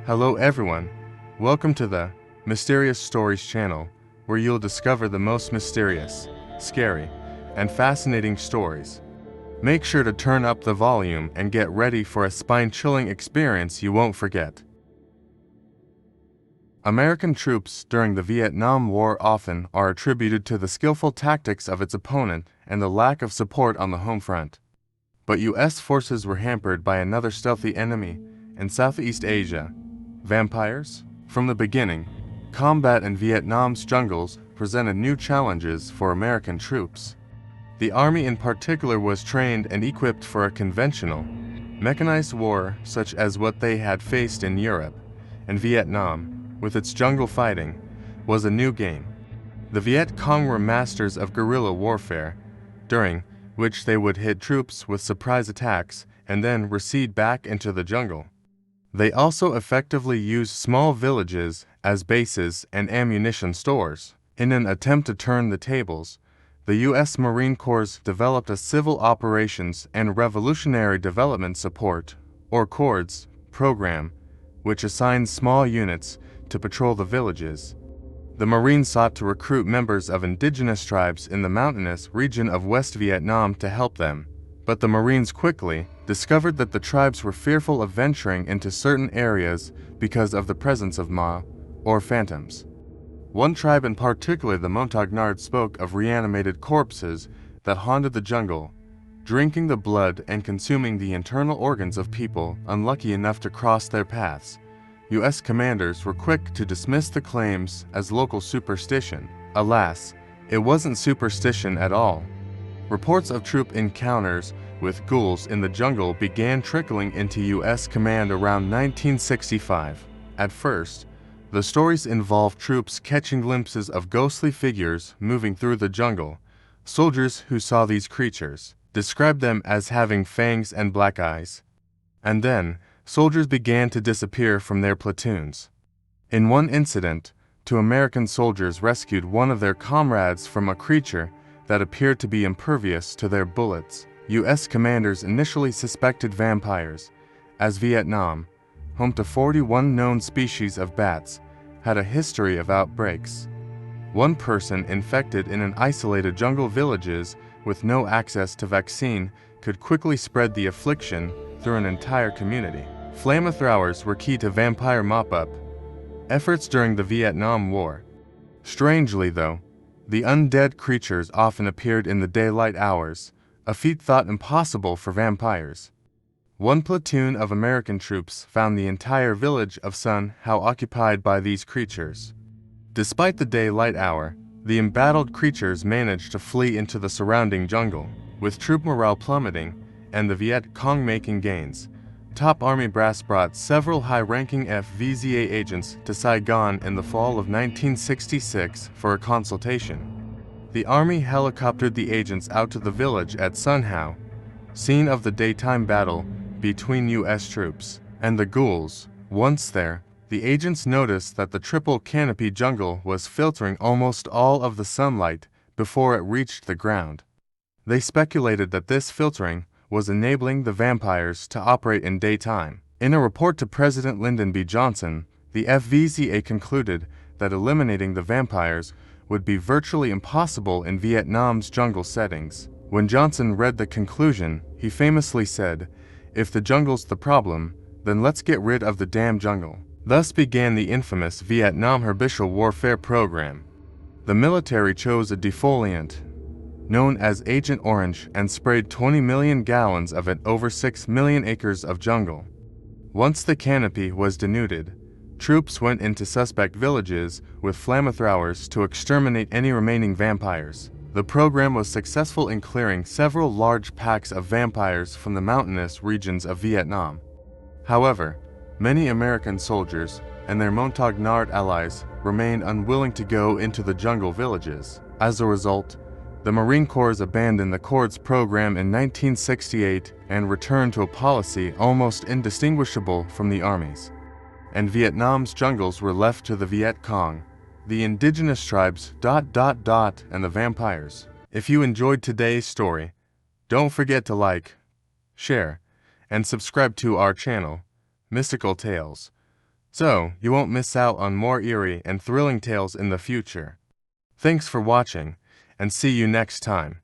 Hello everyone, welcome to the Mysterious Stories channel, where you'll discover the most mysterious, scary, and fascinating stories. Make sure to turn up the volume and get ready for a spine-chilling experience you won't forget. American troops during the Vietnam War often are attributed to the skillful tactics of its opponent and the lack of support on the home front. But U.S. forces were hampered by another stealthy enemy in Southeast Asia: vampires. From the beginning, combat in Vietnam's jungles presented new challenges for American troops. The Army in particular was trained and equipped for a conventional, mechanized war such as what they had faced in Europe, and Vietnam, with its jungle fighting, was a new game. The Viet Cong were masters of guerrilla warfare, during which they would hit troops with surprise attacks and then recede back into the jungle. They also effectively used small villages as bases and ammunition stores. In an attempt to turn the tables, the U.S. Marine Corps developed a Civil Operations and Revolutionary Development Support, or CORDS, program, which assigned small units to patrol the villages. The Marines sought to recruit members of indigenous tribes in the mountainous region of West Vietnam to help them, but the Marines quickly discovered that the tribes were fearful of venturing into certain areas because of the presence of Ma, or phantoms. One tribe in particular, the Montagnard, spoke of reanimated corpses that haunted the jungle, drinking the blood and consuming the internal organs of people unlucky enough to cross their paths. U.S. commanders were quick to dismiss the claims as local superstition. Alas, it wasn't superstition at all. Reports of troop encounters with ghouls in the jungle began trickling into U.S. command around 1965. At first, the stories involved troops catching glimpses of ghostly figures moving through the jungle. Soldiers who saw these creatures described them as having fangs and black eyes. And then, soldiers began to disappear from their platoons. In one incident, 2 American soldiers rescued one of their comrades from a creature that appeared to be impervious to their bullets. U.S. commanders initially suspected vampires, as Vietnam, home to 41 known species of bats, had a history of outbreaks. One person infected in an isolated jungle villages with no access to vaccine could quickly spread the affliction through an entire community. Flamethrowers were key to vampire mop-up efforts during the Vietnam War. Strangely though, the undead creatures often appeared in the daylight hours, a feat thought impossible for vampires. One platoon of American troops found the entire village of Sun Hao occupied by these creatures. Despite the daylight hour, the embattled creatures managed to flee into the surrounding jungle. With troop morale plummeting and the Viet Cong making gains, top Army brass brought several high-ranking FVZA agents to Saigon in the fall of 1966 for a consultation. The Army helicoptered the agents out to the village at Sun Hao, scene of the daytime battle between U.S. troops and the ghouls. Once there, the agents noticed that the triple canopy jungle was filtering almost all of the sunlight before it reached the ground. They speculated that this filtering was enabling the vampires to operate in daytime. In a report to President Lyndon B. Johnson, the FVZA concluded that eliminating the vampires would be virtually impossible in Vietnam's jungle settings. When Johnson read the conclusion, he famously said, "If the jungle's the problem, then let's get rid of the damn jungle." Thus began the infamous Vietnam Herbicial Warfare Program. The military chose a defoliant known as Agent Orange and sprayed 20 million gallons of it over 6 million acres of jungle. Once the canopy was denuded, troops went into suspect villages with flamethrowers to exterminate any remaining vampires. The program was successful in clearing several large packs of vampires from the mountainous regions of Vietnam. However, many American soldiers and their Montagnard allies remained unwilling to go into the jungle villages. As a result, the Marine Corps abandoned the CORDS program in 1968 and returned to a policy almost indistinguishable from the Army's. And Vietnam's jungles were left to the Viet Cong, the indigenous tribes, and the vampires. If you enjoyed today's story, don't forget to like, share, and subscribe to our channel, Mystical Tales. so you won't miss out on more eerie and thrilling tales in the future. Thanks for watching, and see you next time.